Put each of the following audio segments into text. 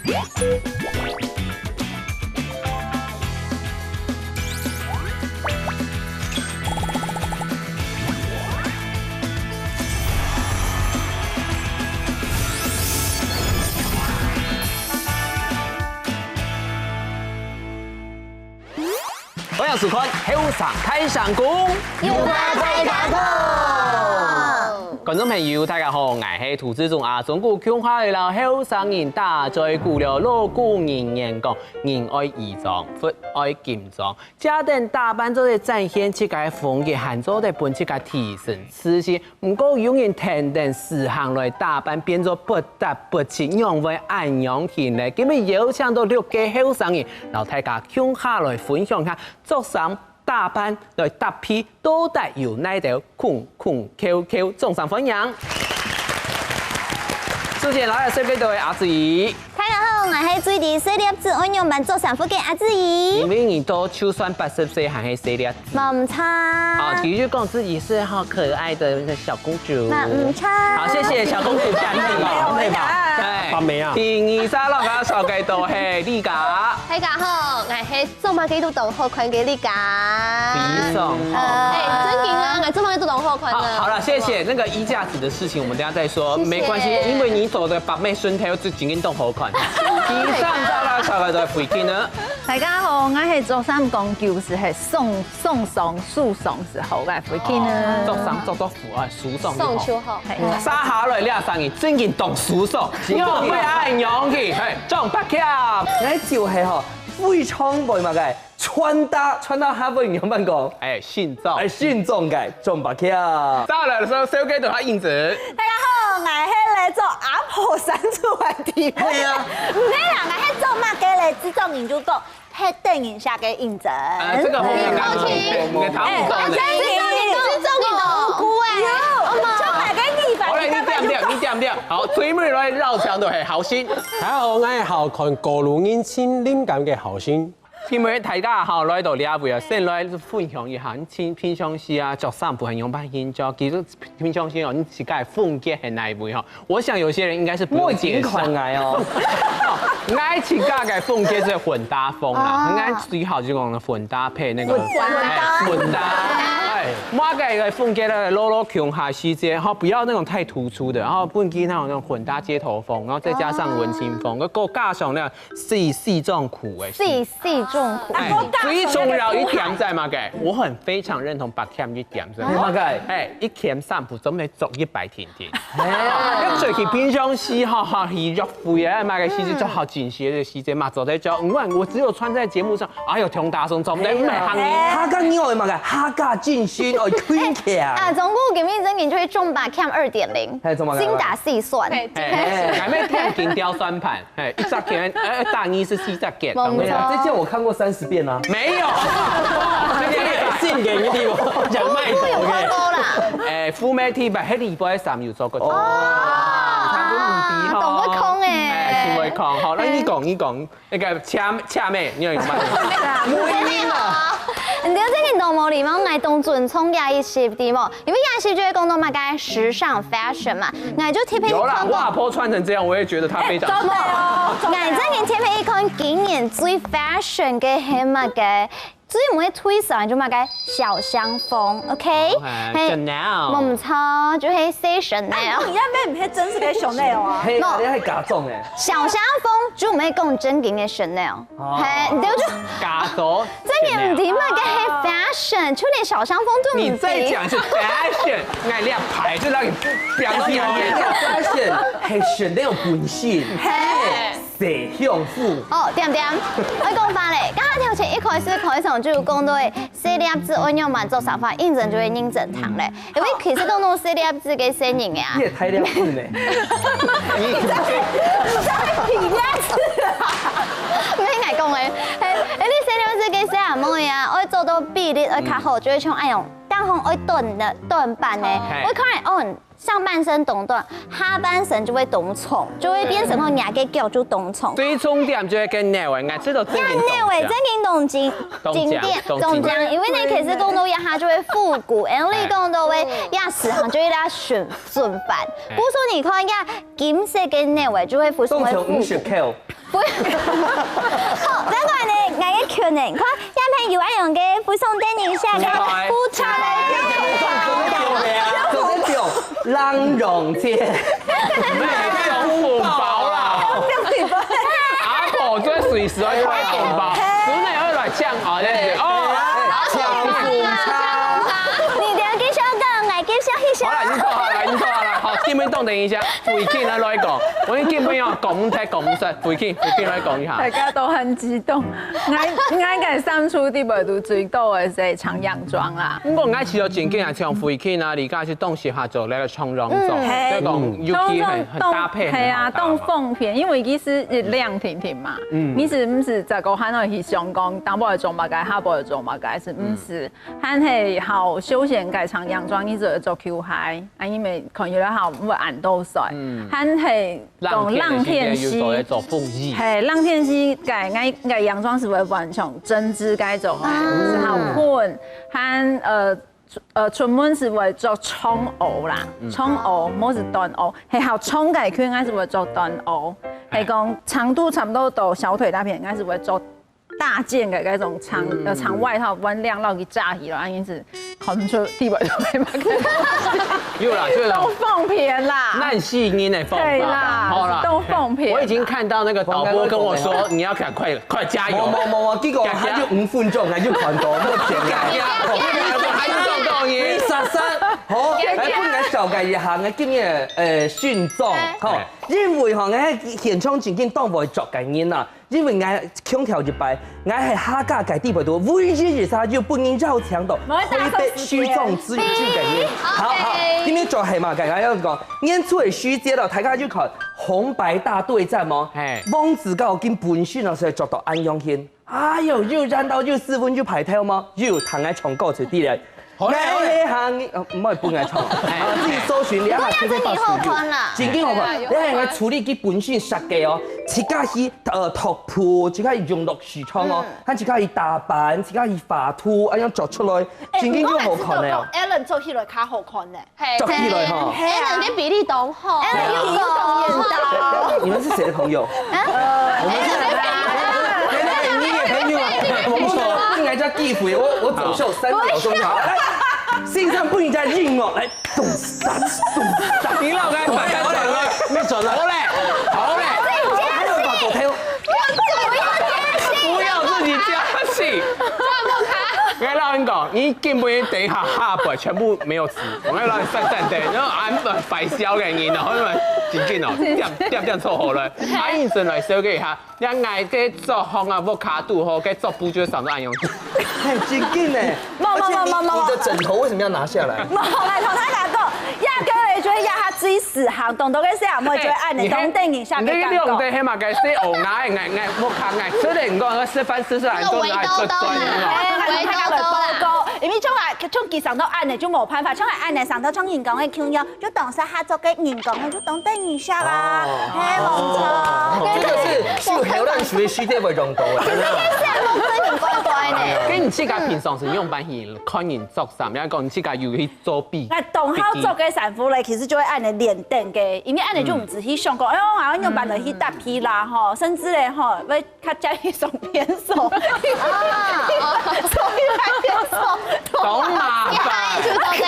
我要是看后上开上工，有花在打头。观众朋友，大家好，我是涂志忠啊。中国强化了后上人打在鼓了，锣鼓人言讲，人爱衣装，佛爱金装。家等打扮做的展现自家风格，汉做的本自家提升自信。不过有人天天时行来打扮，变作不得不亲，让为安养起来。今日邀请到6个后上人，然后大家强下来分享下做上。大班来搭配都带有那条空 QQ 众上分享。首先来设备队阿子怡，大家好，我是最低4粒子安养班做sản phụ嘅阿子怡。因为你都就算80岁还是4粒，冇唔差。啊，继续讲自己是好可爱的小公主。冇唔差。好，谢谢小公主下一个。咩吧？白眉啊！第二三个小计都系李家。大家好，我是做马基督同學群嘅呢家。李总。真勁啊！我做馬基督同學群啊。好了，谢谢。那个衣架子的事情，我们等下再说，没关系，因为你走的白眉顺条就紧紧动好款。第三个小计都系回去呢。大家好，我是做三讲就是送送诉讼时候嘅回去呢。做福啊，诉讼。送秋後。沙下来了生意，真正懂诉讼，用会爱勇气，中八强。你就是吼非常袂嘛嘅，穿搭哈不用办讲，信众，信众嘅中八强。再来的时候，小给到他印子。大家好，我是来做阿婆删除问题。对啊，唔系啦，我是做乜嘅嚟？只做研究讲，係等一下嘅印证。这个后面刚刚给他们做的。是重點都無辜好嘞，你點，好，最尾來繞場都係好心。大家好，我係校刊各路年輕靈感嘅好心。今日大家好來到呢位啊，先來分享一下，你平常時啊做衫不很用辦研究，其實平常時哦，你自己風格係哪一位哈？我想有些人應該是不用介紹。哦，我自己嘅風格是混搭風啊，我最好就講混搭配那個混搭。我嘅風格咧，落落窮下細節，好不要那種太突出的，然後本機那種混搭街頭風，然後再加上文青風，個加上咧細壯苦誒。細壯苦。最重要一點在嘛嘅，我很非常認同白添一點在。嘛嘅？一天散步總得做100天天。一最近平常時哈去約會啊，買嘅細節做好緊些嘅細節嘛，做在做。我只有穿在節目上，哎呦，聽大聲做唔得，唔係行嘢。哈家你愛嘛嘅？哈家進先愛推劇啊！總共今日真嘅就是中把 Cam 2.0，精打細算。係咩天見雕算盤？一隻件，大二是4隻件。這件我看過30遍啦。沒有，先嘅呢啲喎，人咪有看過啦。富美 T 吧，喺禮拜3有做過。懂不空誒？唔會空，好，那你講，那個恰妹，你有冇？冇聽啊！你知這件動物裡面，我當尊重亞一些啲麼？因為亞一些就會講到嘛，該時尚 fashion 嘛，我就貼配。有啦，我阿婆穿成這樣，我也覺得她非常。真係哦！我這件貼配一看，今年最 fashion 嘅係乜嘅？最唔會推上就乜嘅小香風 ，OK？ Chanel。冇唔錯，就係 say Chanel。而家咩唔係真實嘅 Chanel 啊？係，你係假裝嘅。小香風就唔係講真嘅 Chanel，係，你就假咗。這件唔掂乜嘅係 fashion，就連小香風都唔掂。你再講是 fashion，我兩牌子讓你表現fashion 係 Chanel 本身。麝香婦哦，點，我講翻嚟，家下條前一開始開場就有講到嘅4粒子按樣慢做手法，認證就會認證堂咧，因為其實講到4粒子嘅聲音嘅啊。你也太了子呢？你真係皮粒子啊！咩係講嘅？係你4粒子嘅聲係乜嘢啊？我做到比例我較好，就會從哎呦，當紅我短版咧，我可能哦。上半身懂短，下半身就會懂重，就會變成個牙嘅腳就懂重。最重點就係跟內圍，我知道真嘅。內圍真嘅懂經典，懂講，因為你其實講到一下就會復古，然後你講到嘅一時行就會拉順反。不過你看一下金色嘅內圍就會復古。動成50 K。好，再過嚟我嘅權人，看一片有愛用嘅附送電影下嘅副菜。浪溶街，咩叫紅包啦？阿婆最隨時可以開紅包，真係可以來搶哦，真係哦，搶紅包。你哋繼續講，我繼續去想。好啦，已經錯下啦，已經錯下啦。好，基本凍定一下，回見啊，來講，我哋基本要講唔聽講唔實，回見來講一下。大家都很激動，我嘅三處啲部都最多嘅係長洋裝啦。不過我似到正經係唱回見啊，而家是凍時下做那個長洋裝，即係講 UK 很搭配。係啊，凍鳳片，因為佢是亮婷婷嘛，你是唔是在個喊到去上講，當部係做乜嘅，下部係做乜嘅，是唔是？喊係好休閒嘅長洋裝，你就做 Q 嗨，啊因為看起來好唔會眼都帥，喊係講浪天溪。係浪天溪嘅洋裝是會完全針織改做嘅，是好寬，和出門是會做蔥蚵啦，蔥蚵冇是短蚵，係好蔥嘅佢應該是會做短蚵，係講長度差不多到小腿大片，應該是會做大件嘅嗰種長外套，溫亮落去炸起來，因此看出地位都沒乜。有啦，就是凍鳳片啦，爛戲音的鳳對啦，好啦，凍鳳片。我已經看到那個導播跟我說，你要趕快加油。冇，結果還有5分鐘，還有看到冇錢嘅。還有動動音。好，喺本來紹介一下我今日選裝，吼，因為吼我喺現場前景當會作嘅人啦，因為我強調一擺，我係客家嘅地位度，唯一而家就不能繞牆度，可以被虛裝之語嘅人。好，今天做係嘛？剛剛要講演出嘅虛節咯，大家就看紅白大對戰嘛，王子高跟本選老師做到安陽軒，哎呦，又戰到又4分就排跳嗎？又彈喺唱歌出啲嚟。好咧，行唔可以半夜唱，自己搜尋你下佢哋把數據，正經好看。你係我處理佢本身設計哦，自家去拓鋪，自家去用落視窗哦，自家去打扮，自家去畫圖，咁樣做出來，正經就好看咧。Alan 做起來較好看咧，做起來哈。Alan 嘅比例當好，Alan 有動眼刀。你們是誰的朋友？我們是你嘅朋友啊，冇錯，應該叫地匪，我走秀3秒鐘好。線上不應該應我，來咚三咚三，你老該快點轉了，你轉了，好嘞，好嘞，還有把狗跳，不要自己加戲，我跟老人講，你根本等一下下半全部沒有詞，我跟老人散對，然後俺們擺消嘅人，然後你們真緊哦，點湊好了，阿英陣來小給下，你愛嘅做紅啊，冇卡度好，嘅做布就上到安陽去，很真緊呢。而且你的枕頭為什麼要拿下來？冇來同大家講，壓腳嚟做壓下最時行動到嘅時候，我就按你當電影下嘅感覺。你用的起碼嘅是牛奶冇卡奶，所以你講個示範試試來做來做專業。因為將其上頭按的就冇辦法，將來按的上頭將人工嘅 Q 腰，就當是合作嘅人工嘅就當電影下啦，係冇錯。這個是受荷蘭學虛啲為用到嘅。跟你自己平常是用版去看人做衫，然後講你自己要去做筆。那當好做嘅衫褲咧，其實就會按你練定嘅，因為按你就唔只係上講，哎我話用版嚟去搭皮啦，吼，甚至咧吼，會較加去上偏手，所以來偏手。懂嘛？就到這裡，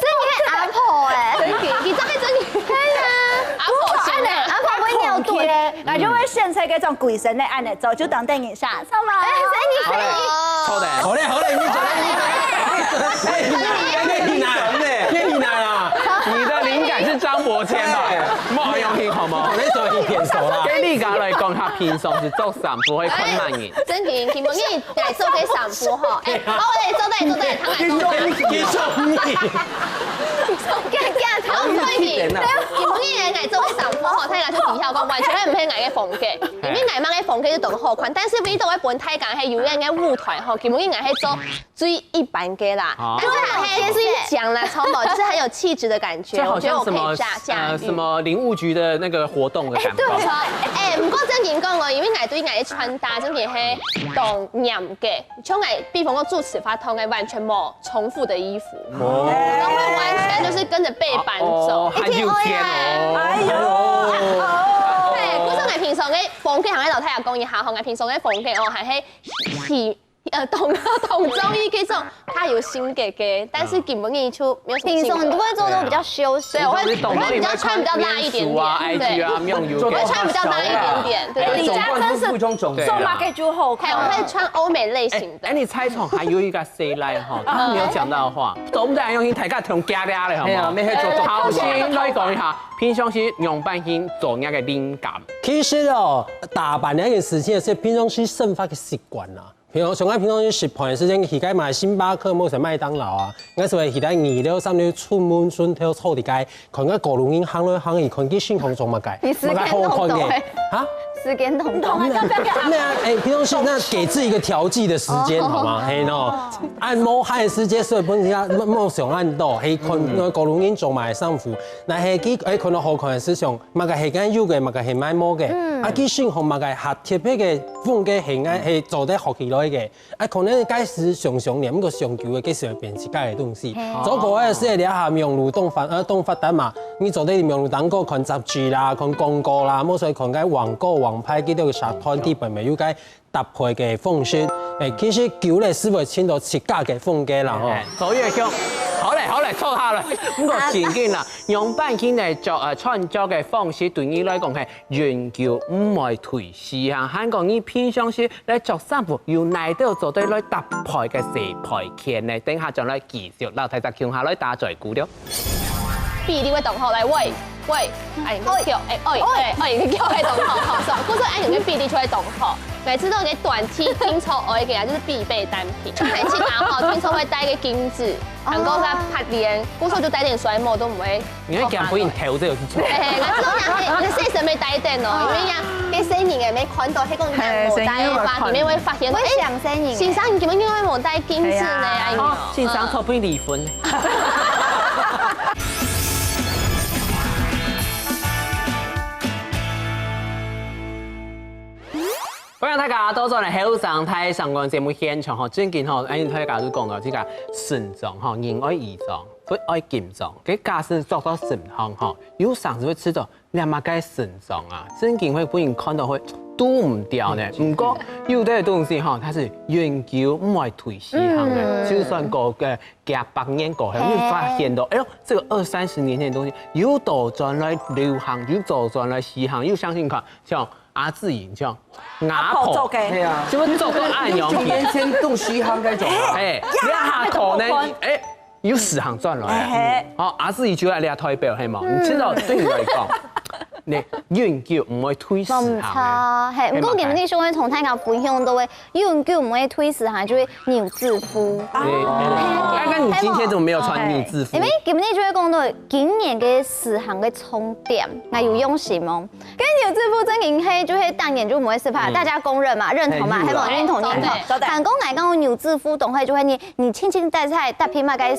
真嘅阿婆誒，真嘅，其實係真嘅。係啊，阿婆會扭肚咧，我就會選擇嗰種鬼神嚟按嚟做，就當電影下，錯嗎？錯的。好嘞，你轉來啦，你的靈感是張伯謙吧？冇用心好嗎？我那時候已經變熟啦。跟你講來講，他平常是做衫褲會困難嘅。真嘅，佢冇因為嚟做嘅衫褲嗬，誒，我哋做得，佢嚟做。我唔可以，佢冇嘢嚟做嘅衫褲嗬，睇下出技巧講，完全係唔係藝嘅風格，因為藝媽嘅風格就當好看，但是呢度一本睇講係有人嘅舞團嗬，佢冇嘢係做最一般嘅啦，但是係最講啦，超模就是很有氣質的感覺，我覺得我可以駕馭。什麼林務局的那個活動嘅感覺。對，唔過真件講我，因為藝對藝嘅穿搭真件係當嚴嘅，像藝比方講做詞法同藝完全冇重複的衣服，都會完全就是跟着背板走。還有天哦，對，古裝藝平常常嘅風景行喺樓梯下講，而下行嘅平常嘅風景哦，係喺同中醫嗰種，它有性格嘅，但是根本演出沒有什麼性格。平常你都會做到比較休閒，對，我會比較穿比較辣一點點，對，我會穿比較辣一點點，對。李嘉真是做馬給豬後係，我會穿歐美類型的。哎，你猜錯，還有一個 C 來哈，他沒有講到的話，我們再用心睇下同夾夾的，好唔好？好，先來講一下，平常時用扮先做那個靈感。其實哦，打扮呢一件事情係平常時生活嘅習慣啦。平常平常時食飯嘅時間，而家買星巴克，冇食麥當勞啊。我是話而家2、3日出門轉頭坐啲街，看個高龍影行來行去，看啲星空做乜嘅，你時間同嘅啊？時間同啊，那哎，平常時那給自己一個調劑的時間，好嗎？嘿喏，按摩汗時間，所以本身冇上按到，係看高龍影做埋衫褲，那係佢看到好看嘅思想，乜嘅係緊要嘅，乜嘅係買摸嘅，啊佢星空乜嘅合貼嘅風嘅係啱係做得學起來嘅，啊可能開始上念個上舊嘅，幾時會變自家嘅東西。做過嘅是你下用路動發達嘛，你做啲用路燈個看雜誌啦，看廣告啦，冇所以看緊廣告。拍幾多個沙灘地盤咪要解搭配嘅風雪，其實舊咧是會穿到自家嘅風格啦嗬。所以講，好嚟，錯下啦。咁個前景啦，用扮起嚟做創作嘅方式，對你來講係研究唔係退時啊。香港你偏向是嚟做衫褲，要耐到做對來搭配嘅時配件咧，等下將來繼續留睇就傾下來打在鼓了。比你會動學嚟喂。哎，叫你叫喺同學，好，或者按你嘅比例出嚟同學，每次都給短 T 拼湊愛嘅啊，就是必備單品。每次打好拼湊會帶個金子，能夠再拍臉，故說就帶點衰模都唔會。你睇見本人頭都有啲錯。我細神未帶定咯，因為呀，啲新人嘅未看到，喺個冇帶發，裡面會發現，會想新人。先生，你點解應該冇帶金子呢？哎呀，先生可不可以離婚？歡迎大家到咗嚟後生睇上個節目現場嗬，最近嗬，啱大家都講到呢個腎臟嗬，人愛胰臟，不愛肝臟，佢假使做到腎行嗬，有時會知道你係咪該腎臟啊？最近會俾人看到會都唔掉呢。不過有啲東西嗬，它是永久唔會退時行嘅，就算過嘅100年過去，你會發現到，哎呦，這個20-30年前嘅東西又倒轉來流行，又倒轉來時行，又相信看像。阿志瑩這樣，牙婆做嘅，就會做個按樣片，年前動西行嗰種，哎，你下頭呢，哎，有時行轉來，好，阿志瑩就係你台表係嘛？你知道對你來講，你永久唔會退時行嘅，係，唔過今日想同大家分享到嘅，永久唔會退時行，就係牛字褲。剛剛你今天怎麼沒有穿牛字褲？因為今日就會講到今年嘅時行嘅重點，係有用心哦。跟牛字褲真型係就係當年就唔會失敗，大家公認嘛，認同嘛，係冇認同認同。韓國嚟講牛字褲動係就係你輕輕帶菜搭配嘛，該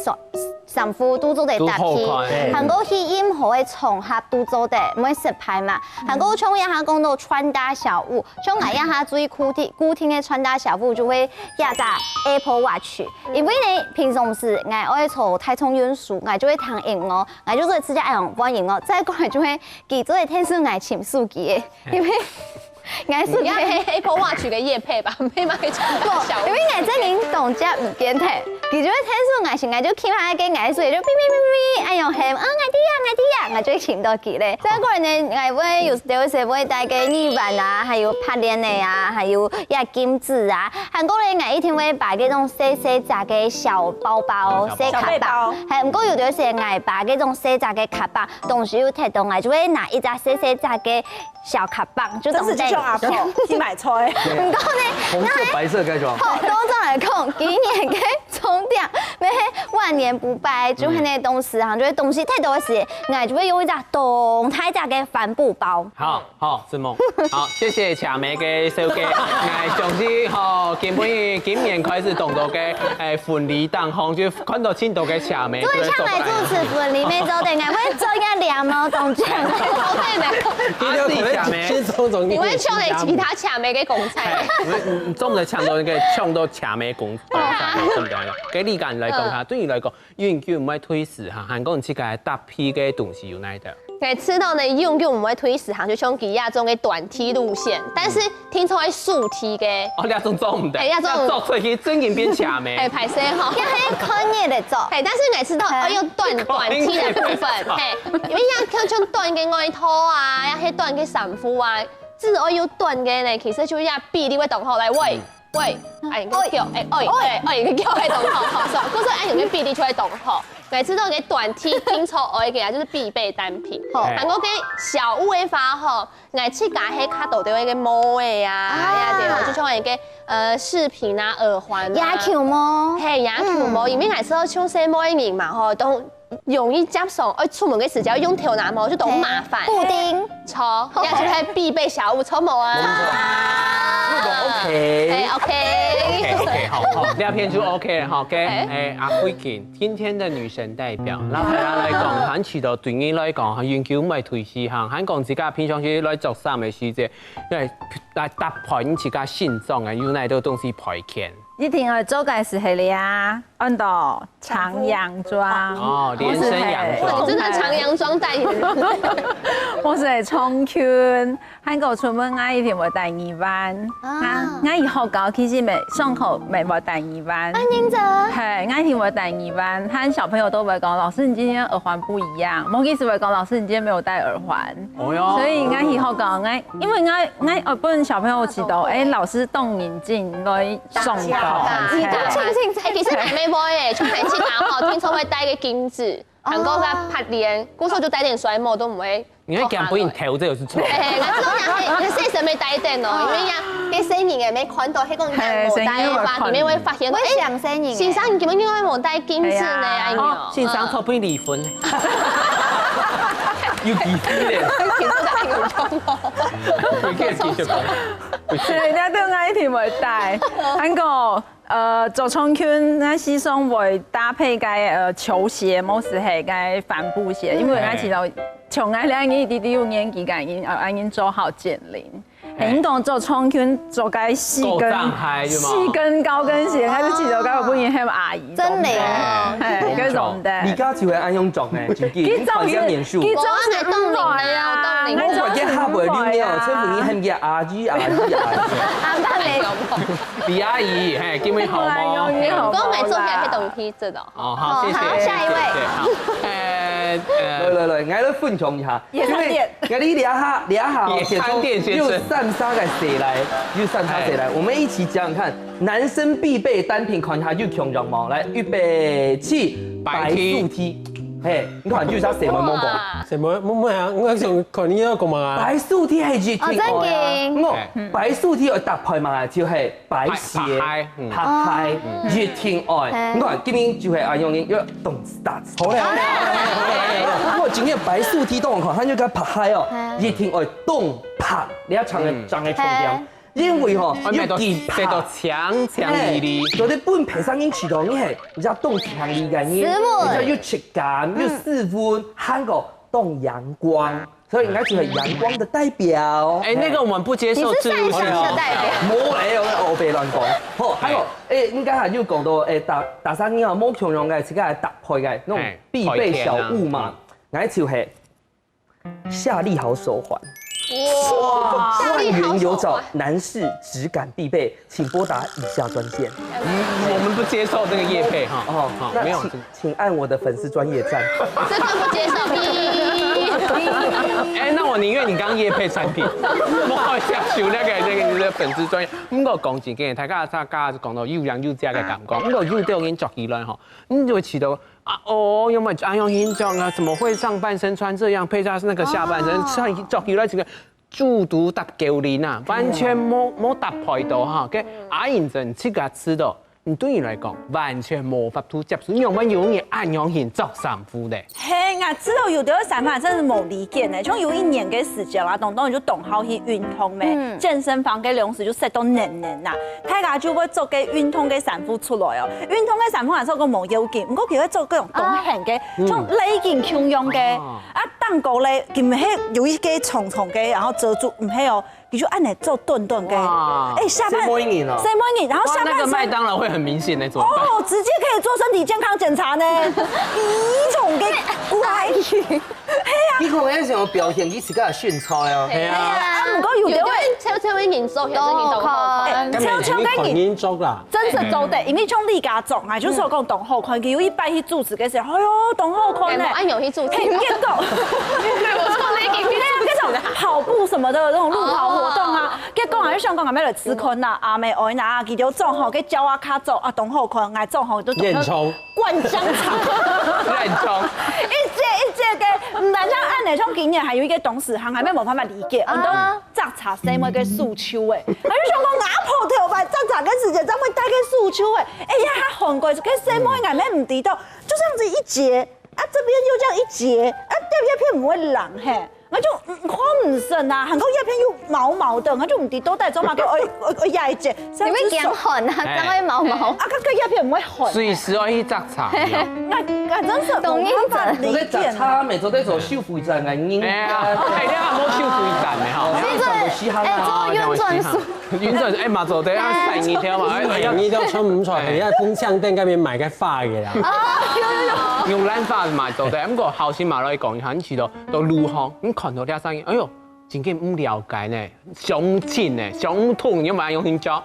上褲都做得搭配。韓國去任何嘅場合都做得唔會失敗嘛。韓國從一下講到穿搭小物，從一下最固定嘅穿搭小物就會壓在 Apple Watch， 因為你平常時我愛坐太空運輸，我就會聽音樂，我就會直接愛用播音樂，再過來就會記住係聽書愛潛數機嘅，因為。藝術嘅 Apple Watch 嘅業配吧，沒買錯。因為藝真人動作唔見睇，佢就會聽書藝術，我就傾下嘅藝術，就嗶嗶嗶嗶，哎用係，我就潛到佢咧。再過來呢，我會有時會帶個耳環啊，還有拍鏈的啊，還有一金子啊。韓國咧，我一定會把嗰種細雜嘅小包包、小卡包，係唔過有啲時我把嗰種細雜嘅卡包，東西要睇到我就會拿一隻細雜嘅小卡包，就當係。阿婆去買菜，唔講呢，紅色白色該種。好，當中來講，今年嘅重點，咩萬年不敗，就係那東西哈，就係東西太多時，我就會用一隻動態價嘅帆布包。好，子夢，好，謝謝茶妹嘅手機，我總之好，今年開始動作嘅婚禮當紅，就看到青島嘅茶妹。所以唱來主持婚禮咩做定，我會做一兩毛動作。阿志茶妹，你會唱嚟其他茶妹嘅公仔。總係唱到嘅唱到茶妹公仔，對唔對？給你個人來講下，對你來講，永久唔會退時哈，韓國人自己搭配嘅東西有哪啲？给吃到呢，用我们会推10行，就像吉亚中的短梯路线，但是听说会竖梯嘅。哦，你种做唔得，要做出去真人变卡咩？哎，排谁哈？要黑坑也得做。哎，但是我吃到要用短梯的部分，嘿，因为要像短嘅外套啊，要黑短嘅衫褲啊，只要有短嘅呢，其實就要比你會同學來喂。喂，哎，個叫哎個叫係同學，好，所以嗰時哎用嘅比例出來同學。每次都給短 T 拼湊我嘅啊，就是必備單品。但我給小物嘅話吼，我去加喺卡度對一個帽嘅啊，對，就像一個飾品啊、耳環、牙球帽，係牙球帽，因為我時候像細帽嘅人嘛吼，都容易接受，出門嘅時候用條拿帽就都麻煩。布丁，錯，也就係必備小物，錯冇啊。OK， OK， 好，廖片就 OK 了哈。跟阿慧健，今天的女神代表，然後來講，喺渠道對你來講，研究咪推細項，喺講自家平常時來做衫嘅時節，因為來搭配你自家心臟嘅，有哪多東西配件。一定係做嘅是係你啊，按到長洋裝哦，連身洋裝，你真係長洋裝代言人。我是衝圈，韓國出門我一定會帶耳環，我以後搞其實咪上課咪會帶耳環。安英哲，係，我一定會帶耳環，和小朋友都會講，老師你今天耳環不一樣，某意思會講，老師你今天沒有戴耳環。哦喲，所以我以後講我，因為我本小朋友知道，老師戴眼鏡來送到。其實還沒買誒，從韓式打好，聽說會戴個金子，韓國嘅拍鏈，古時候就戴點甩毛都唔會。你看講不應頭，這就是錯。我細時未戴定咯，因為呀，啲新年嘅未看到，迄個冇戴嘅話，點樣會發現？會上新年。先生，你點解應該冇戴金子呢？哎呀，先生錯不離婚。要結婚咧？其實係咁樣咯。佢繼續講。人家都愛聽會戴，韓國做衝圈，我時常會搭配個球鞋，冇時係個帆布鞋，因為我知道從我兩年弟弟有年紀個已經做好減齡。應當做衝圈做個細跟高跟鞋，我就知道嗰個本應係阿姨。真靚，係嗰種的。而家就係安用種誒，自己考一年數。佢種是凍齡啊，我話嘅下回你了，稱呼你係唔係阿姨？阿爸未李阿姨，嘿，今天好嗎？我買做嘅係凍梯子的。哦，好，謝謝。好，下一位。來，我來分享一下，因為我哋兩下又散沙嘅誰來？我們一起講講看，男生必備單品，看下就強弱毛。來，預備起，白素 T， 嘿，你看就係誰會摸過？什麼啊？我想看你嗰個嘛。白素 T 係熱天愛，白素 T 要搭配嘛，就係白鞋、拍鞋、熱天愛。你看今年就係阿用嘅，要動打。好咧。我今日白素 T 當我看，佢就個拍鞋哦，熱天愛動拍，你一唱嘅重點。因為吼要記拍到強力，所以本皮上已經起到你係，你知道動強力嘅，你知道要質感，要室溫，韓國動陽光，所以應該就係陽光的代表。哎，那個我們不接受。你是曬傷的代表。冇嚟，我別亂講。好，還有應該係要講到大三年後冇強用嘅，自己係搭配嘅那種必備小物嘛，我就係夏利豪手環。哇！萬元有找，男士質感必備，請撥打以下專線。我們不接受這個業配哈。哦，好，沒有，請按我的粉絲專業站。這個不接受。哎，那我寧願你剛業配產品，我接受那個粉絲專業。咁個講真嘅，大家講到又洋又正嘅感覺，咁個又都已經作起來哈，你就會知道。啊哦，有沒有安用形狀啊？怎麼會上半身穿這樣，配上那個下半身穿作起來這個豬肚搭狗鏈啊，完全冇搭配到哈。嘅阿英真自家吃到，你對你來講完全冇法度接受，因為我們有嘢安用型做衫褲的。嘿，我知道有的衫法真是冇理解呢，從有一年嘅時間啦，當就動好去運動咩，健身房嘅糧食就食到黏啦，大家就會做嘅運動嘅衫褲出來哦。運動嘅衫褲係做個冇腰件，唔過佢會做嗰種動型嘅，從呢件強用嘅，啊當個咧，佢唔係有一個重嘅，然後遮住，唔係哦。你就按来做顿顿给，下班谁摸赢哦？谁摸赢，然后下半那个麦身当劳会很明显的，怎么办？哦，直接可以做身体健康检查呢，一种给乖，你看那什么表现，你自己也训操呀。係啊，啊，唔過有啲位。超會研究，有啲研究咁咪已經群英足啦。真實做的，因為像你家種啊，就是我講動後坤，佢有一擺去主持嘅時候，哎呦，動後坤呢，按遊戲做，結果，我錯你幾那種跑步什麼的那種路跑活動啊，結果喺香港係咩嚟吃坤啦，阿妹愛拿佢條種吼，佢教我卡做啊，動後坤愛種吼都練衝，灌香腸，亂衝，一隻嘅，唔但係按嚟種經驗，還有一個董事行係咩冇辦法理解，我都雜茶細妹嘅訴求誒，喺香港牙破條牌雜茶嘅時間，怎會帶嘅訴求誒？哎呀，韓國嘅細妹係咩唔知道，就這樣子一截，啊這邊又這樣一截，啊對面片唔會冷嘿。我就看唔順啊，韓國葉片又毛毛的，我就唔知到底做乜嘅，我壓一隻，你會驚寒啊，怎會毛毛？啊，個葉片唔會寒。隨時可以摘茶。我真是懂英文我在摘茶，每周在做修復站嘅英。哎呀，係你阿冇超負站嘅嗬。做運轉數。運轉嘛做得啊細二條嘛，呢都出唔錯，係喺風箱店嗰邊買嘅花嘅啦。用蘭花賣做得，咁個後先馬來講一下，你去到路行，咁看到啲生意，哎呦，真嘅唔了解呢，上淺呢，上痛，要買用點做？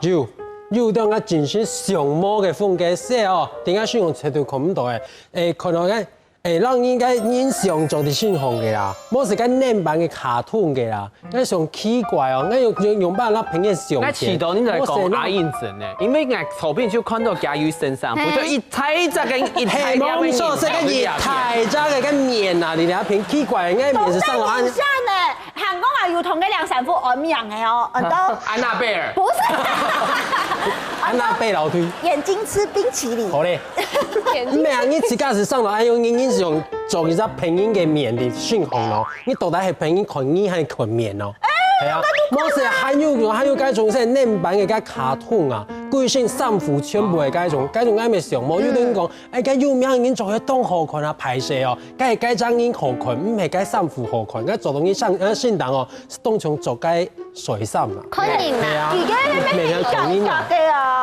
要當我真是上魔嘅風格寫哦，點解需要切到咁多嘅？看到嘅。讓應該印象做啲先紅嘅啦，冇時間靚版嘅卡通嘅啦，嗰上奇怪哦，我用把那平嘅相片。那遲到你就講阿英整咧，因為我圖片就看到家於身上，不就一睇就跟一睇冇錯，這個一睇就嘅個面啊，你睇片奇怪，應該面是上岸。像呢，韓國啊有同嘅兩sản婦一樣嘅哦，很多。安娜貝爾。不是。安娜貝樓梯。眼睛吃冰淇淋。好嘞。咩啊？你自家是上來用英是用做一隻拼音嘅面嚟宣紅咯，你到底係拼音群音係群面咯？係啊，冇事，還有嗰種即係靚版嘅嗰卡通啊，巨星衫褲全部係嗰種啱嘅上模，有啲講誒嗰有名已經做喺當河群啊排泄哦，嗰係嗰張已河群，唔係嗰衫褲河群，嗰做到你上先當哦，當場做嗰水衫啊。昆明啊，而家咩群音啊？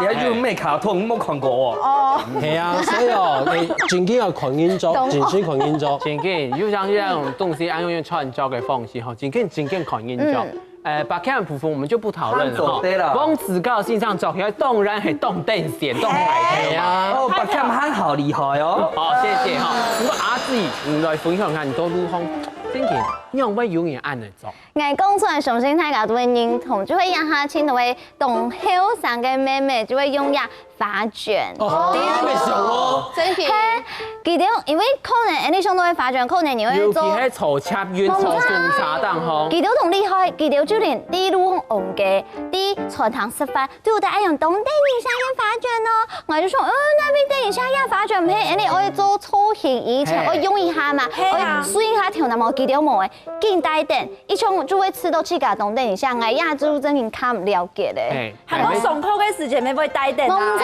你還有咩卡通冇看過哦？哦，係啊，所以哦，你真經有群音做，真是群音做，真經就像這種東西，按用傳教嘅方式哈，真經群音做。白看普風我們就不討論了哈。光子高欣賞做起來動人係動電線、動台球嘛。哦，白看很好厲害哦。好，謝謝哈。如果阿志你來分享下，你都如何？真嘅，讓我永遠按嚟做。我講出來，相信大家都會認同，就會讓下親都會動後生嘅妹妹就會用呀髮捲。哦，啲咪上咯。真嘅。記得，因為可能你上到去髮捲，可能你會做。尤其係坐插運、坐觀察當嗬。記得同厲害，記得就連啲路紅嘅、啲菜堂食飯都要帶一樣動電影下嘅髮捲咯。我就說，那邊電影下嘅髮捲唔係，你愛做造型以前，我用一下嘛，我水一下條那麼記得冇誒，見帶電，一種就會吃到起架動電影下，我亞洲真係看唔了解咧。韓國上課嘅時間咪會帶電啊？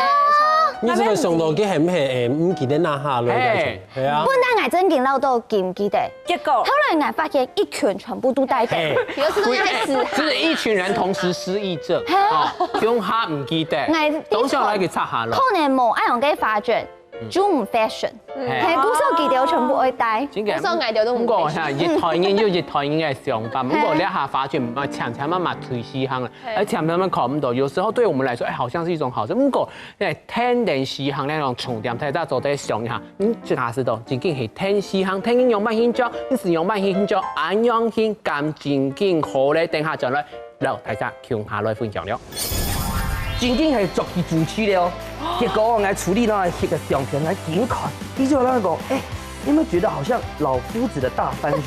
你這個上到機係唔係唔記得拿下咯？係啊。本來我真見到都記唔記得，結果後來我發現一群全部都帶電，有時都開始。就是一群人同時失憶症，用下唔記得，當上來給擦下咯。可能冇一樣嘅髮捲。就唔 fashion，係古時候記得全部愛戴，真嘅。古時候藝條都唔 fashion。熱台煙要熱台煙嘅上班，不過你一下發覺唔係長長慢慢退西行了，而長長慢看唔到。有時候對我們來說，好像是一種好事。不過誒聽電西行那種重點，睇下做啲上一下，最下是到真正係聽西行，聽用慢先做，你是用慢先做，按樣先咁真正好咧，等下再來，然後大家共下來分享了。真正係足去主持了，結果我處理那些個相片來點看，你就那個你有沒有覺得好像老夫子的大番薯？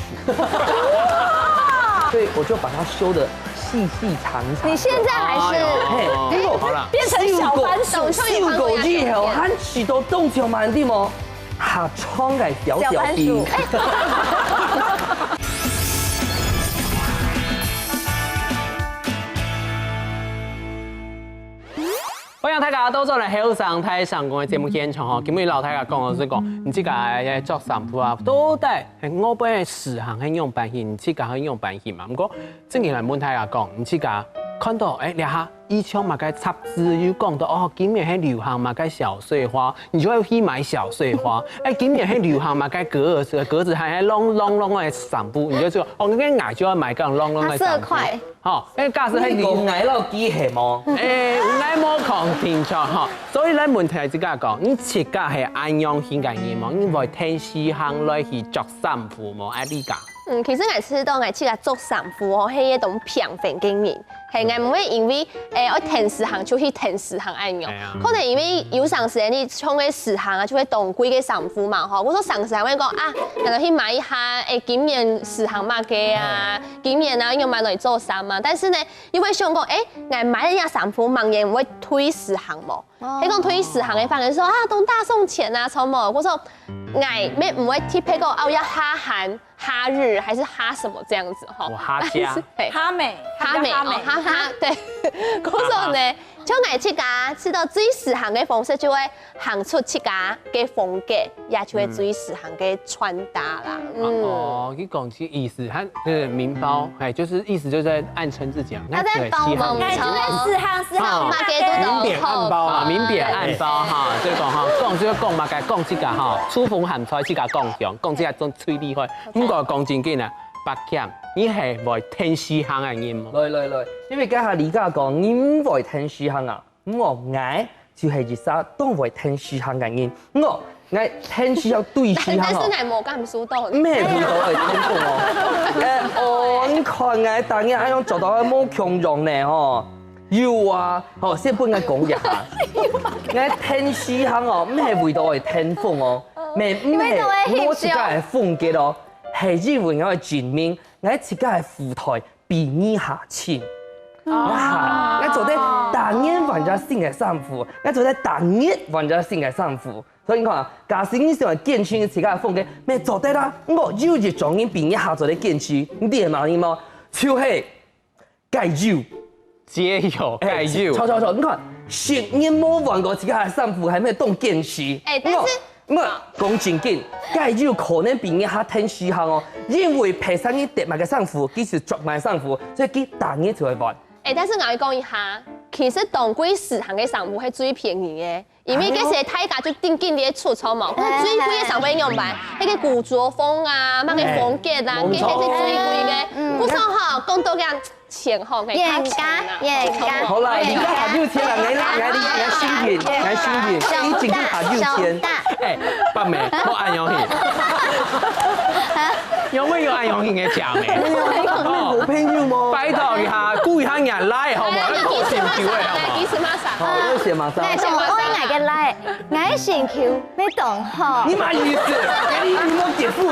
所以我就把它修得細細長長。你現在還是好了，變成小番薯，修狗之後，很許多動作慢啲麼？下倉嘅小番薯。歡迎大家到咗嚟後生睇上講嘅節目現場吼，今日老大家講嘅是講，唔知個做衫褲啊，到底係我本嘅時行係用版型，唔知個係用版型嘛？唔過正經嚟問大家講，唔知個看到你下以前嘛個雜誌有講到哦，今年係流行嘛個小碎花，你就會去買小碎花。今年係流行嘛個格子係啷嘅衫褲，你就哦，你個矮就要買個啷嘅衫褲。好，假使係講矮咯機械麼？矮冇講清楚哈，所以咧問題係自家講，你設計係按樣型嘅嘢麼？你會聽時行來去做衫褲麼？愛你講。其實我知道我自家做衫褲哦，係一種平凡經驗，係我唔會因為我聽時行就去聽時行按樣，可能因為有陣時你衝嘅時行啊，就會當貴嘅衫褲嘛嗬。我說上時行我講啊，然後去買一下今年時行乜嘅啊，今年啊用買嚟做衫啊，但是呢，你會想講我買一件衫褲，盲人唔會推時行麼？你講推時行嘅反而說啊，東大送錢啊，什麼？我說我咩唔會貼嗰個要哈韓。哈日還是哈什麼這樣子哈？哈家、哈美、哈，對。嗰時候呢，就我自家知道最時行嘅方式，就會行出自家嘅風格，也就會最時行嘅穿搭啦。哦，你講起意思，它名包，就是意思就是在暗稱自己啊。他在包夢城，時行馬嘅都名匾暗包啊，名匾暗包哈，所以講哈，講就要講嘛，講自家哈，出風含菜自家講強，講自家種吹厲害。唔過講正經啊，白劍，你係會聽時行嘅人嗎？來，因為家下你家講你唔會聽時行啊，我愛就係熱沙都會聽時行嘅人，我愛聽時行對時行但是我冇咁輸到。咩味道嚟聽過？你看我當然係用做到冇強壯呢嗬。要啊，好，先幫我講一下。我聽時行哦，咩味道嚟聽風哦？咩我自家係風格咯，係因為我係前面，我自家係舞台比你下前。我做啲大年換咗新嘅衫褲，我做啲大年換咗新嘅衫褲。所以你看啊，假使你想係堅持自家嘅風格，咩做得啦？我要就將你比你下做啲堅持，你哋嘛你嘛，就係介紹。皆有介紹，錯，你看10年冇換過自家嘅衫褲，係咩當堅持？但是唔係講正經，介紹可能比你下聽時行哦，因為平時你跌埋嘅衫褲，幾時着埋衫褲，所以佢大年就會換。但是我要講一下，其實當歸時行嘅衫褲係最便宜嘅，因為嗰時大家就定啲嘢出錯嘛，嗰最貴嘅衫褲用埋，嗰個古着風啊，乜嘅風格啊，嗰係最貴嘅。我想嚇講到嘅錢項嘅嚴格。好啦，而家下6天啦，你新片，你整個下6天。北美我按樣型，有冇用按樣型嘅假名？冇朋友麼？拜託一下，顧一下人來好唔好？過線橋嘅好唔好？幾時馬上？好，多謝馬生。我愛嘅來，愛線橋要動好。你媽意思？你冇結婚？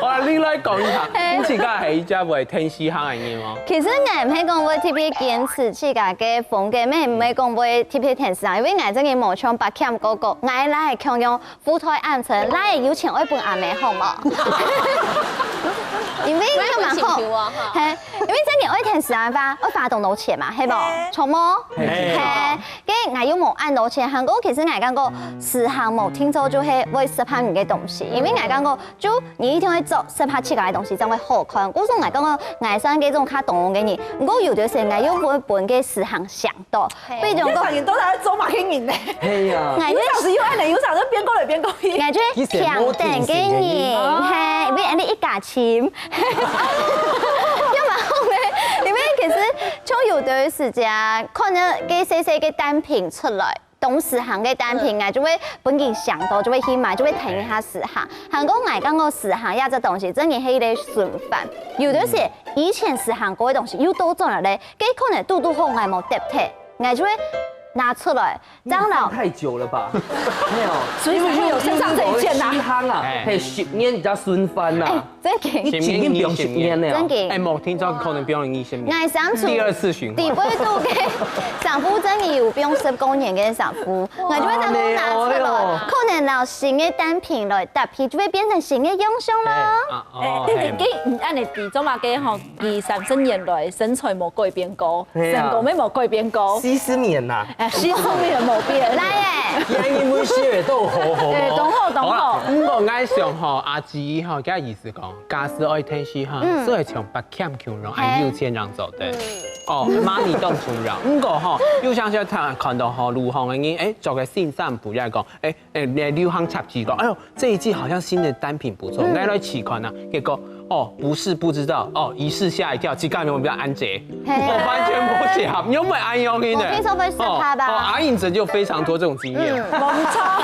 我你來講一下，你自家係只會聽時行嘅嘢嗎？其實我唔係講會特別堅持自家嘅風格，咩唔係講會特別聽時行，因為我真係冇唱白鉗嗰個，我係強用舞台暗層，我係有錢我本阿妹好冇？因為咁嘛好，係因為真係我聽時行吧，我發動到錢嘛，係冇錯麼？係，跟我有冇按到錢，韓國其實我講過時行冇聽到就係會實拍唔嘅東西，因為我講過就你一定會做實拍設計嘅東西，就會好看。我說我講過外商嘅種卡動嘅嘢，我有條時我有會本嘅時行想到，比如講人都喺走馬經營咧。係啊，有陣時要按嚟，有陣時邊講嚟邊講去。我就強定嘅人，係因為人哋一家親。因為後面，因為其實從有段時間看到嘅細細嘅單品出來，懂時行嘅單品啊，就會本身想到就會去買，就會睇一下時行。韓國我講過時行呀，這東西真係係咧順範。有段時以前時行嗰啲東西又多咗嚟咧，佢可能嘟好我冇得睇，我就會拿出来，蟑螂太久了吧？没有，所以才会有身上这一件呐。稀罕啊，係10年而家順翻啦。真勁，你前面用10年呢？真勁。哎，冇聽咗可能不用20年。愛相處第2次循環。第8度嘅丈夫真係有不用10公年嘅丈夫，我就會當我拿出來，可能拿新嘅單品來搭配，就會變成新嘅英雄咯。你按你地中嘛嘅吼，30年來身材冇改變過，成功咩冇改變過。40年呐，誒，40年冇變。來耶，因為每些都好誒，懂好懂好。不過愛上吼阿姊吼，佢意思講，家事愛聽戲哈，所以從白欠窮人，按有錢人做的。哦，媽你當窮人。不過吼，又像是看到吼盧紅嘅人，做個新散步來講，流行雜誌講，哎呦，這一季好像新的單品不錯，我來試看啊，結果。哦，不是不知道哦，一試嚇一跳，只干我比較安靜，我完全不結合，有沒安用呢？我聽說會是他吧？阿影子就非常多這種經驗。冇錯，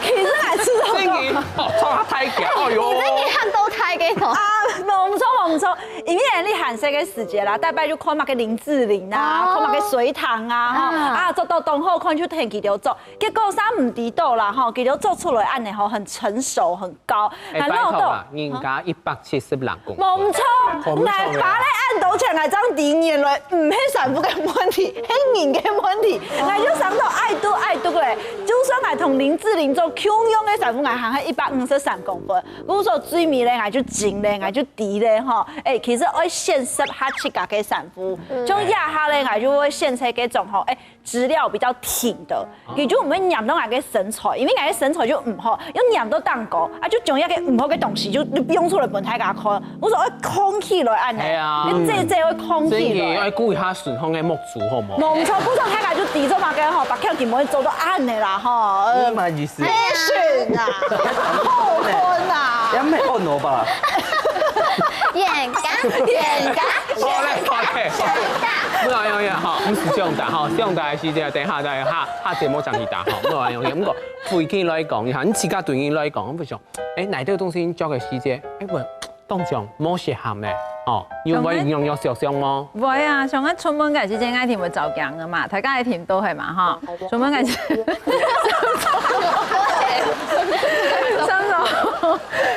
其實係知道個。哦，錯他太強，哎呦！你真係看到太嘅喎。啊，冇錯，因為你韓式嘅時節啦，大概就看乜嘅林志玲啊，看乜嘅水塘啊，做到東後看就聽佢哋做，結果啥唔知道啦，吼，佢哋做出來按呢吼很成熟很高，然後到人家170人公。冇錯，但係把你按到成係張點原來唔係sản婦嘅問題，係人嘅問題，我就想到愛都咧，就算係同林志玲做共用嘅產婦，我行係153公分，我說水面咧，我就靜咧，我就低咧，吼，其實我現實下切格嘅產婦，將壓下咧，我就會現出嗰種吼，質料比較挺的，佢就唔會染到我嘅身材，因為我嘅身材就唔好，要染到蛋糕，就將一個唔好嘅東西就用出來本體家看，我說空氣來按咧，你這會空氣來，我估下順風嘅木柱好唔好？冇錯，古上睇下就地咗嘛嘅吼，白橋件可以做到按嘅啦吼，你嘛意思？選啊，好困啊，有咩按我吧？嚴格。好嘞，OK。不然用嘢哈，唔是上台哈，上台時間等下再下節目上去打哈，不然用嘢。不過對佢來講，你看你自家對佢來講，我不想，哪啲東西交給時間，喂，當上冇適合咧，哦，要唔用着想麼？唔會啊，上一出門嗰時陣，愛甜會走鏡噶嘛，大家愛甜都係嘛哈，出門嗰時。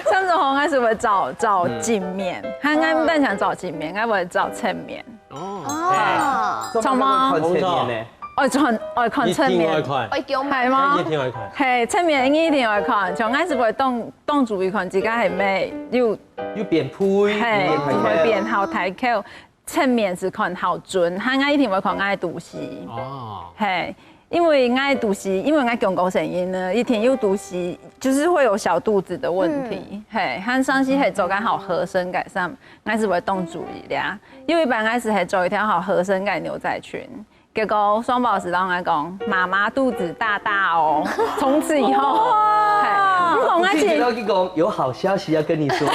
三種紅，我是會找鏡面，佢愛唔但想找鏡面，愛會找側面。哦，錯嗎？冇錯。愛看側面，係嗎？一定愛看。係側面一定愛看，從愛是會當注意看自己係咩，要變配，係會變好睇口。側面是看好準，佢愛一定會看愛肚臍。哦，係。因為愛肚臍，因為愛中國成因呢，一天有肚臍，就是會有小肚子的問題。嘿，和上次係做個好合身改善，愛是會動注意啦。因為一般愛是係做一條好合身改牛仔裙，結果雙寶石當我講，媽媽肚子大大哦，從此以後，係，如果愛是，有好消息要跟你說。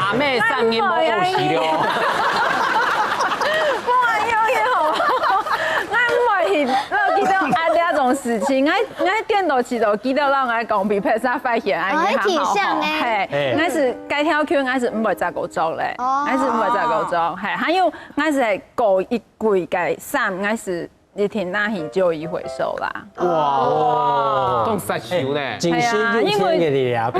阿妹上面冇肚臍咯。我記得按呢一種事情，我電腦前度記得讓我講比拍啥發現，我係好好，係，我是該條橋，我是唔會再個做咧，我是唔會再個做，係，還有我是係過一櫃嘅衫，我是一天拿去就一回收啦。哇，咁實潮咧，真是有錢嘅你啊！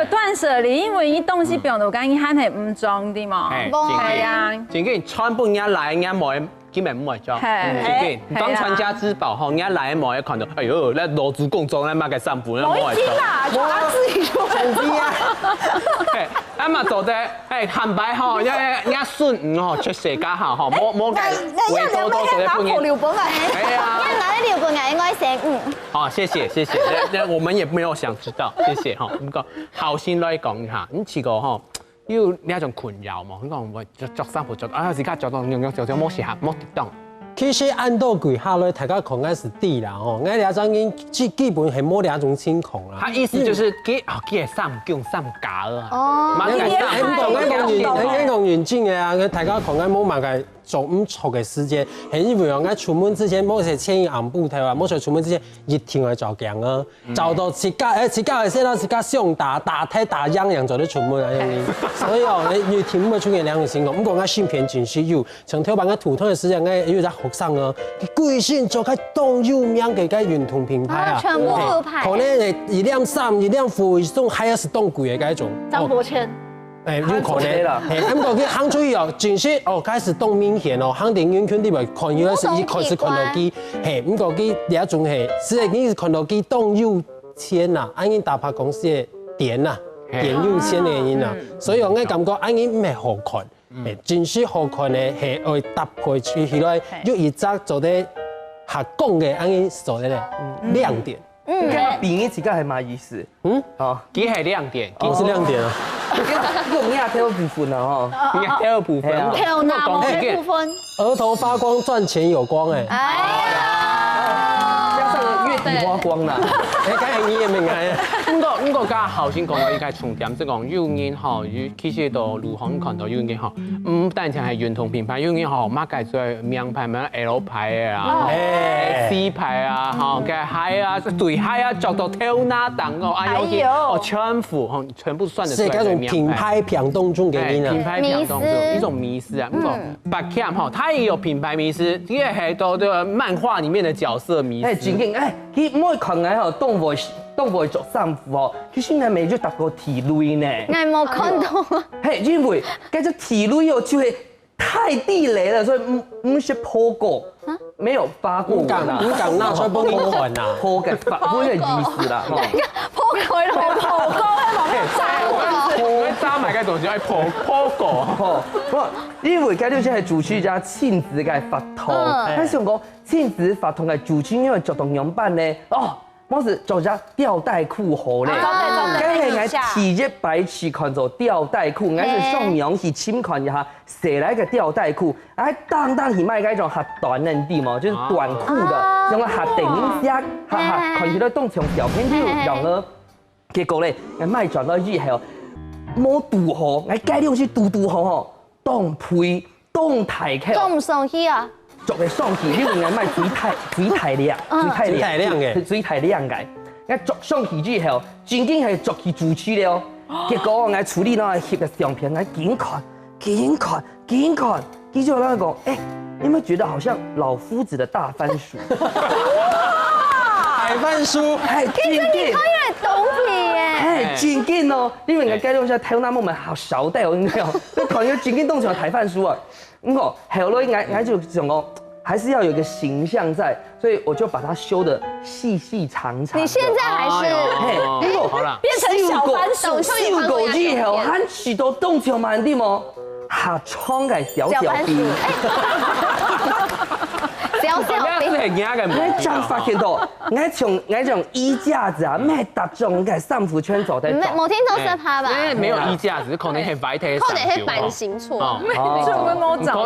斷捨離，因為啲東西變到緊，佢係唔裝啲嘛。係啊，最緊穿半日嚟，人家冇，基本唔會裝。最緊當傳家之寶，嗬，人家嚟冇一看到，哎呦，你羅祖公裝，你買個衫褲，你冇係裝。我自己就很知啊。啱嘛做得，坦白嗬，人家順嗬，出世家下嗬，冇計，為多多做一半嘢。係啊。因為我啲料應該寫好，謝謝，我們也沒有想知道，謝謝哈。咁個後先來講下，你試過嗬，有呢一種困擾嘛？你講會着衫褲着啊，而家着到樣就冇適合，冇跌當。其實按到櫃下來，大家講緊是對啦，吼，我哋張經基本係冇兩種情況啦。他意思就是佢嘅衫叫衫假啊。哦。你講原件嘅啊，大家講緊冇問題。做唔错嘅时间，係因為我出門之前，冇係穿硬布頭啊，冇係出門之前一天去做鏡啊，做到自家係先啦，自家上打踢打樣做得出門啊，所以哦，你天唔會出現兩樣情況。不過我芯片真需要，從頭班我圖通嘅時間，我有隻學生啊，佢貴先做開當有名嘅個運動品牌啊，全部副牌，可能係一輛衫、一輛褲，送還是當貴嘅嗰種。張伯謙。有可能啦，咁個佢行出去哦，真是哦開始動明顯哦，肯定遠圈啲咪看要是一開始看到佢，咁個佢第一種係，是你看到佢動有錢呐，安尼大拍公司嘅點呐，點有錢嘅原因啦，所以我感覺安尼唔係好看，真是好看嘅係會搭配起來，要一隻做啲下降嘅安尼做啲亮點。比你自己係乜意思？哦，佢係亮點，我是亮點啊。用亞跳部分啊，吼，亞跳部分，跳哪某嘅部分？額頭發光，賺錢有光誒。加上月底花光啦，你梗係你嘅名係啊。咁個家頭先講到依家重點，即係講有人吼，其實到路行看到有人吼，唔單止係運動品牌，有人吼乜嘅做名牌，咩 L 牌啊，C 牌啊，吼嘅鞋啊，對鞋啊，着到跳哪等哦，哎呦，哦全部算得出來。是嗰種品牌偏動中嘅人啊，品牌偏動一種迷思啊。咁個白 cam 吼，他也有品牌迷思，呢個係到的漫畫裡面的角色迷思。正經佢唔可以看嘅吼，當會着衫褲吼，佢先係未咗搭過體類呢。我冇看到。係因為嗰隻體類哦，就係太地雷了，所以唔是破過，沒有發過文啊。唔敢拿出嚟幫你換啊，破嘅發嗰個意思啦。破佢咯，破高喺旁邊我揸埋嘅東西係破過。不，因為嗰啲係主持家親子嘅法通，但是講親子法通嘅主持因為着同樣版呢，哦。我是做只吊帶褲好咧，梗係我提一擺起看做吊帶褲，我是上面去參看一下，誰來個吊帶褲？當去賣嗰種合短嫩啲嘛，就是短褲的，用個合頂一看起來當像小片條樣咯。結果咧，我賣轉到以後，冇杜好，我介紹去杜好吼，當配當提起。中唔上去啊？做嘅上去，因為我賣水太亮嘅，我做上去之後，真正係做去主持了。結果我處理那翕嘅相片，我緊看，佢就那個，你有沒有覺得好像老夫子的大番薯？大番薯係真嘅，佢係懂皮耶。係真嘅哦，因為我介紹下睇那moment好少帶我，你睇，你看佢真嘅當成大番薯啊。後來我就想講，還是要有一個形象在，所以我就把它修得細細長長。你現在還是？好啦，變成小番薯，燒過之後，很許多動潮慢啲麼？下倉嘅小兵。小兵。我真發現到，我從衣架子啊，咩搭種嘅衫褲圈做得。某天都是他吧？沒有衣架子，可能係擺體。可能係版型錯。可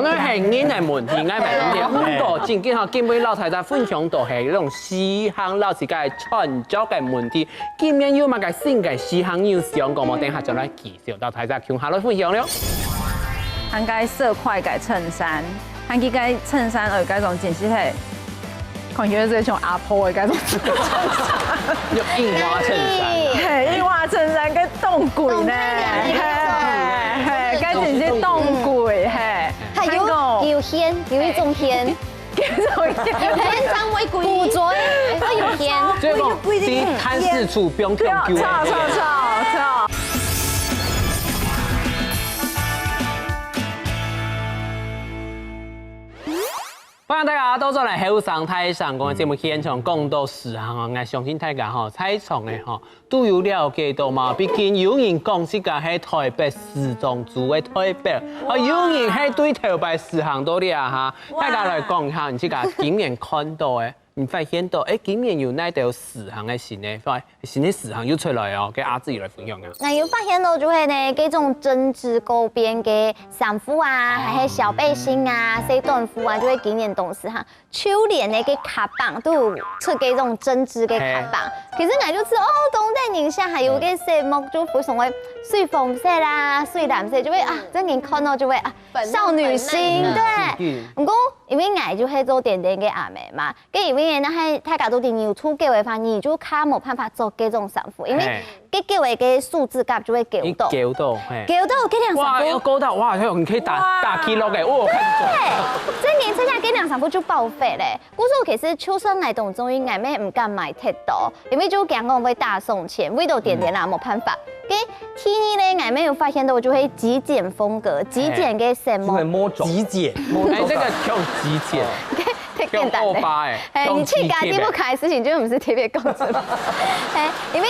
能係你係問題，我係問題。不過正經基本老太太分享到係嗰種思考老時間創作嘅問題。今日要乜嘅新嘅思考要想講，我等下就來繼續到太太向下來分享了。涵蓋色塊嘅襯衫，涵蓋嘅襯衫而嗰種真係係，看起來係種阿婆嘅嗰種襯衫，用印花襯衫，係印花襯衫跟凍櫃呢，係，跟住啲凍櫃係，係有鮮，有一種鮮，有篇章為古裝，有鮮，所以講啲看四處不用講究。錯。歡迎大家到咗嚟後生太上講嘅節目現場，講到時行我相信大家菜場嘅都有了解到嘛。畢竟有人講自家係台北時裝組嘅代表，有人係對頭擺時行到啲大家來講一下，你自家經驗看到嘅你發現到今年有那條事項嘅新的事項又出來哦，給阿自己來分享啊。那有發現到就係呢，這種針織勾邊嘅衫褲啊，還係小背心啊、細短褲啊，就會今年東西哈。秋連呢個卡棒都有出這種針織嘅卡棒，其實我就知冬在寧夏還有個色目就非常的水紅色啦、水藍色，就會這人看到就會少女心，對。不過因為我就係做點點嘅阿妹嘛，跟因為那係大家都定要出價位話，你就卡冇辦法做這種衫褲，因為個價位嘅數字夾就會高到，高到這兩衫褲。哇，要高到哇，你可以打 kilo 嘅，我看對，這年這下這兩衫褲就報廢咧。故說其實秋生嚟當中，我咩唔敢買太多，因為就講講會大送錢，為到點點啦，冇辦法。跟天呢咧，我咩有發現到就會極簡風格，極簡嘅什麼？就會摸種。極簡，呢個叫極簡。太簡單咧，你去家啲不可嘅事情就唔是特別公正。因為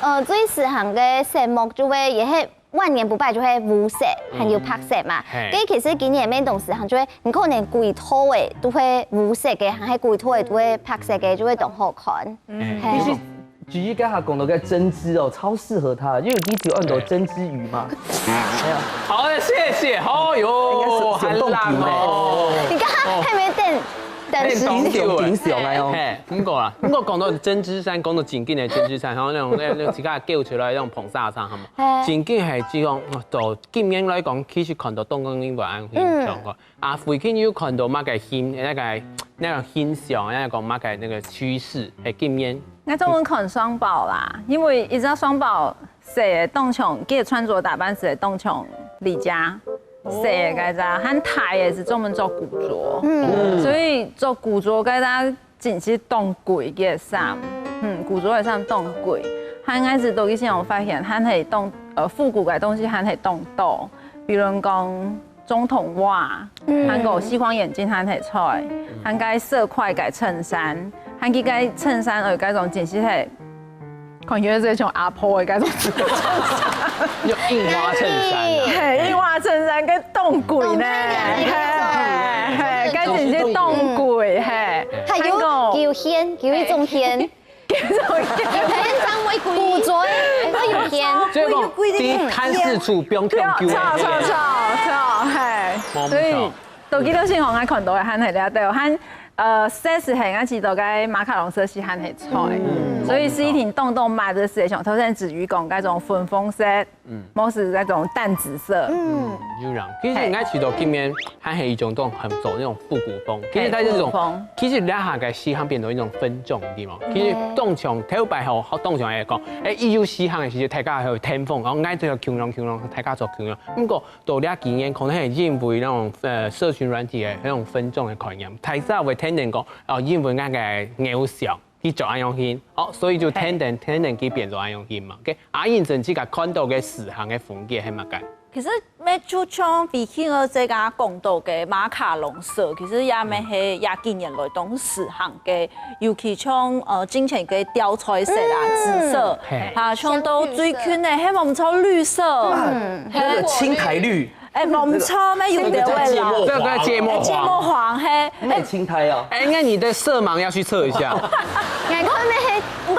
從最時行嘅項目就會也係萬年不敗，就係無色，還有拍色嘛。跟其實今年咩東時行就會，你可能櫃套嘅都會無色嘅，還係櫃套嘅都會拍色嘅，就會更好看。其實菊姨剛才講到嘅針織哦，超適合她，因為你只有按到針織魚嘛。好的，謝謝。哦喲，很冷哦。你剛剛係咪等？頂上啊！嘿，咁講啦，咁我講到針織衫，講到正經嘅針織衫，然後那種自家叫出來那種蓬紗衫，係嘛？正經係只講就今年來講，其實看到東江英文安徽狀況，啊，最近又看到乜嘅那個現象，那個乜嘅那個趨勢係今年。那中文看雙寶啦，因為你知道雙寶寫東窮，佢穿着打扮寫東窮李家。寫嘅咋，和台也是專門做古着，所以做古着嘅咋，真是當貴嘅衫，古着嘅衫當貴，和我一直都以前有發現，和係當復古嘅東西，和係當多，比如講總統襪，和個西方眼鏡，和係菜，和個色塊嘅襯衫，和佢個襯衫而嗰種真是係。看起來是像阿婆的嗰種有印花襯衫，係印花襯衫跟凍櫃呢，係，跟住啲凍櫃係，係有叫掀，叫一種掀，古着係有掀，所以講啲看事處不用講究，錯，係，所以到幾多先我啱看到嘅係咧，對，和色是係我知道嘅馬卡龍色系和係菜。所以是一挺動買的是像頭先子瑜講嗰種粉紅色，冇是那種淡紫色。就咁。其實我知道今年還係一種都很走那種復古風。其實它這種，其實兩下嘅時行變到一種分眾啲嘛。其實東牆睇白後，東牆嚟講，伊有時行嘅時候，大家係聽風，我嗌做強浪，大家做強浪。不過到呢幾年可能係因為那種社群軟體嘅那種分眾嘅概念，太早會聽人講，因為啱嘅偶像。去做安樣件，所以就天天去變做安樣件嘛。嘅阿燕陣之間看到嘅時行嘅風景係乜嘅？其實咩就像比起我這個講到嘅馬卡龍色，其實也咩係廿幾年來當時行嘅，尤其像之前嘅貂彩色啊、紫色，像到最近嘅希望唔錯綠色，那個青苔綠。冇錯咩？有點味啦。這個芥末黃係。那青苔啊！那你的色盲要去測一下。眼光咩係？唔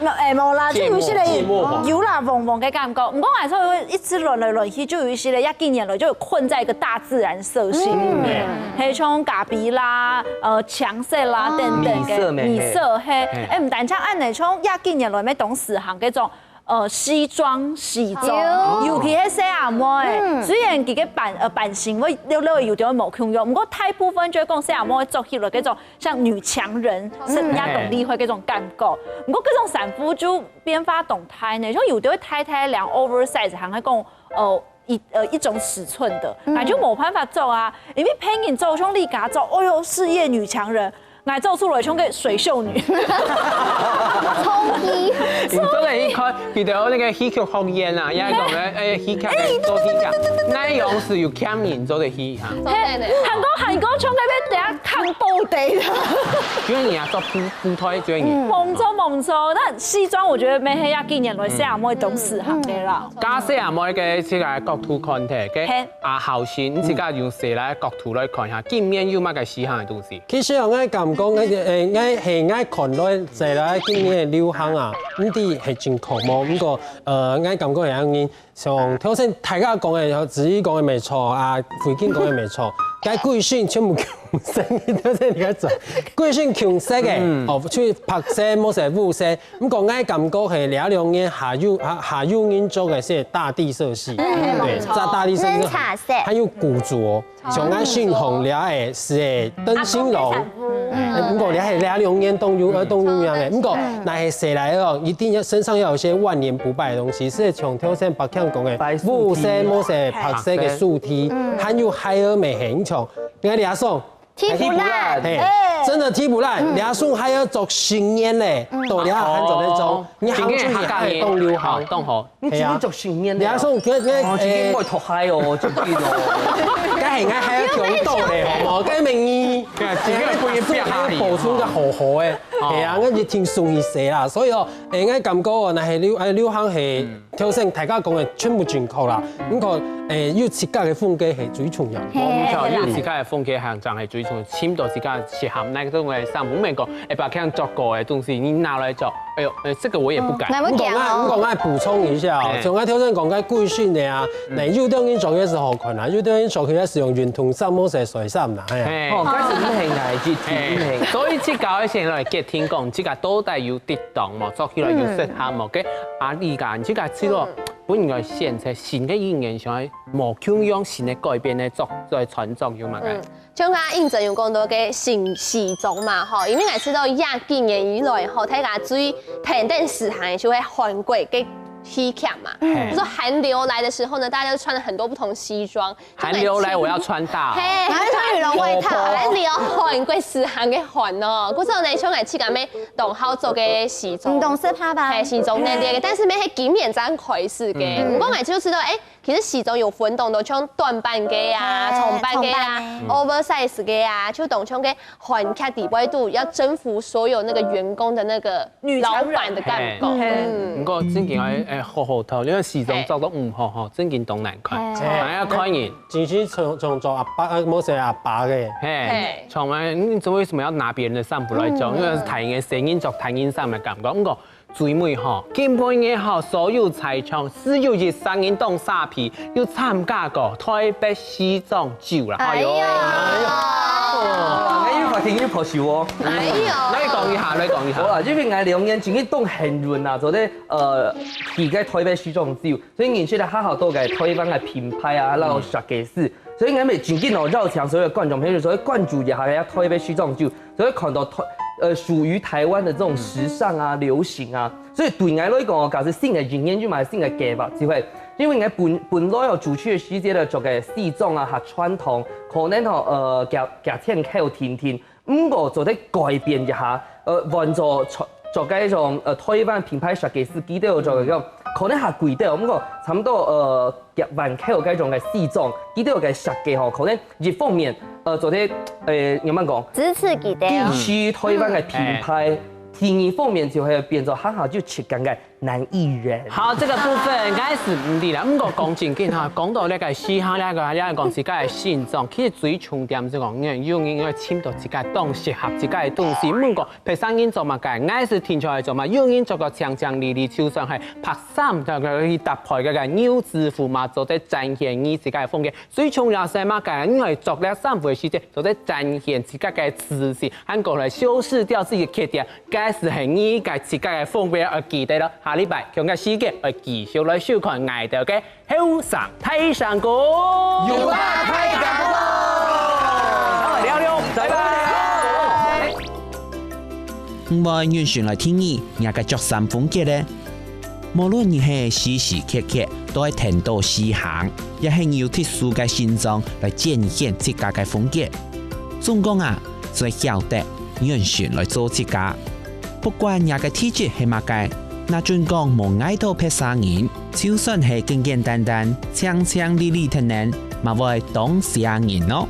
講係冇啦，就有些咧有啦黃黃嘅感覺。唔講係說一直輪來輪去，就有一些咧廿幾年來就困在一個大自然色系裡面，係像咖啡啦、牆色啦等等嘅米色係。唔但係按嚟從廿幾年來咩懂時行嗰種。西裝、西裝，尤其係細阿妹，雖然佢嘅版型會有點冇共用，不過大部分就係講細阿妹做起來嗰種像女強人、生壓動力會嗰種感覺。不過嗰種衫褲就變化動態呢，就有啲會太量 oversize，行係講一種尺寸的，那就冇辦法做啊，因為拼緊做像你家做，哎呦事業女強人。我做出來像個水秀女，衝衣，你做嚟一看，佢哋有那個戲劇學院啊，也係講咧，戲劇嘅做戲劇，內容是有牽連做嘅戲嚇。韓國唱嘅咩？第一看布地啦。專業啊，做舞台專業。冇錯猛抽。那西装我觉得没黑亚今年来西亚妹懂四行的啦。假设啊，我嘅即个國土看睇嘅啊後先，你自家用蛇來國土來看下，今年有乜嘅時下嘅東西？其實我咁講，我係愛看落就來今年嘅流行啊，呢啲係真酷冇咁個我咁講係啱嘅。像頭先大家講嘅，子怡講嘅沒錯啊，慧娟講嘅沒錯，該貴姓全部強勢嘅，頭先你講做貴姓強勢嘅，哦，去拍攝冇成舞攝，咁講我感覺係兩兩年下有人做嘅是大地色系，對，大地色系，還有古着，像我信紅了嘅是鄧興龍。唔過你係兩兩年都有樣嘅，唔過那係誰來哦？一定要身上要有些萬年不敗嘅東西，是從頭先白強講嘅舞色、冇色、白色嘅素 T， 還有海爾美很強，你看倆送踢不爛，真的踢不爛，倆送還要做新年咧，到倆還做那種，你行出也可以動流行，動好，你今年做新年倆送今年我脫嗨哦，真係咯，梗係我係強鬥咧，好冇？梗明意，自己嘅背影補充得好好嘅，係啊，跟住挺順意寫啦，所以哦，我感覺哦，那係流行係頭先大家講嘅全部正確啦，咁個要自家嘅風格係最重要。冇錯，要自家嘅風格行就係最重要，簽到自家適合那個都係衫，唔明講白強做過嘅東西，你拿來做，哎呦，這個我也不敢。咁講我補充一下哦，像我頭先講嘅貴訓嘅啊，那有啲人做嘅是好困難，有啲人做嘅是用運動衫冇成水衫啦，係啊。哦，嗰時唔係藝術，唔係。所以即個先來結天講，即個都係要跌檔嘛，做起來要適合嘛，嘅阿理解，即個知道。本來現在新嘅語言上係無強用新嘅改變咧，作在傳作用嘛嘅。像啱啱應陣用講到嘅新時裝嘛，吼，因為我知道廿幾年以來，吼，睇下最平定時行就係韓國嘅戲劇嘛。就說韓流來的時候呢，大家都穿了很多不同西裝。韓流來我要穿大。嘿，穿羽絨外套。韓流韓國時行嘅韓哦，嗰時候呢，像係似咁咩同好做嘅時裝。唔懂色怕吧？係時裝呢啲嘅，但是咩係檢驗真開始嘅。唔過我就知道，其實時裝有分動到像短版嘅啊、長版嘅啊、oversize 嘅啊，就同像嘅韓劇地位度要征服所有那個員工的那個老闆的感覺。唔過真件好好睇，因為時裝做得唔好嗬，真件懂難看，係啊，看人。只是從做阿爸，冇寫阿爸嘅。係，從來你為什麼要拿別人的衫服來做？因為睇人嘅聲音做睇人衫嘅感覺。唔過最尾嗬，基本嘅嗬，所有財廠只要熱上運動沙皮，要參加過台北時裝週啦。哎呦！我聽要破笑喎。哎呦！你講一下，你講一下。好啦，因為我兩年前已當很潤啊，做啲而家台北時裝週，所以認識了好好多嘅台灣嘅品牌啊，然後設計師，所以我咪最近哦繞場所有觀眾朋友，所以關注一下嘅台北時裝週，所以看到屬於台灣的這種時尚啊、流行啊，所以對我來講，假設新嘅經驗就買新嘅計劃，就係因為我本來有主區嘅時節咧做嘅西裝啊、嚇傳統，可能夾天口甜甜，唔過做啲改變一下，換做嘅一種台灣品牌設計師，記得有做嘅咁，可能係貴啲，唔過差唔多夾萬口嘅一種嘅西裝，記得有嘅設計嗬，可能一方面做啲有乜講？支持記得。地區台灣嘅品牌，第二方面就係變咗很好就切緊嘅男藝人。好，這個部分開始唔理啦。唔過講正經嚇，講到呢個時下呢個講自家嘅現狀，其實最重點就講，用應該簽到自家當適合自家嘅東西。唔過譬如生意做乜嘅，開始停出來做乜，用人做個強強力力，就算係拍衫就去搭配嘅優質服嘛，做啲展現你自家嘅風格。最重要係乜嘅？因為做呢衫服嘅時節，做啲展現自家嘅自信，韓國嚟修飾掉自己嘅缺點，開始係你嘅自家嘅風格而記得咯。下禮拜強嘅時間，我繼續來收看愛到嘅後生睇上歌，有啦，太感動了，聊聊，拜拜。唔會完全來聽你人嘅着衫風格咧，無論你係時時刻刻都係聽到時行，也係要特殊嘅形狀來展現自家嘅風格。總講啊，最曉得完全來做自家，不管人嘅體質係乜嘅。那盡講無愛到拍生意，就算係簡簡單單、強強力力嘅人，嘛會當聲人咯。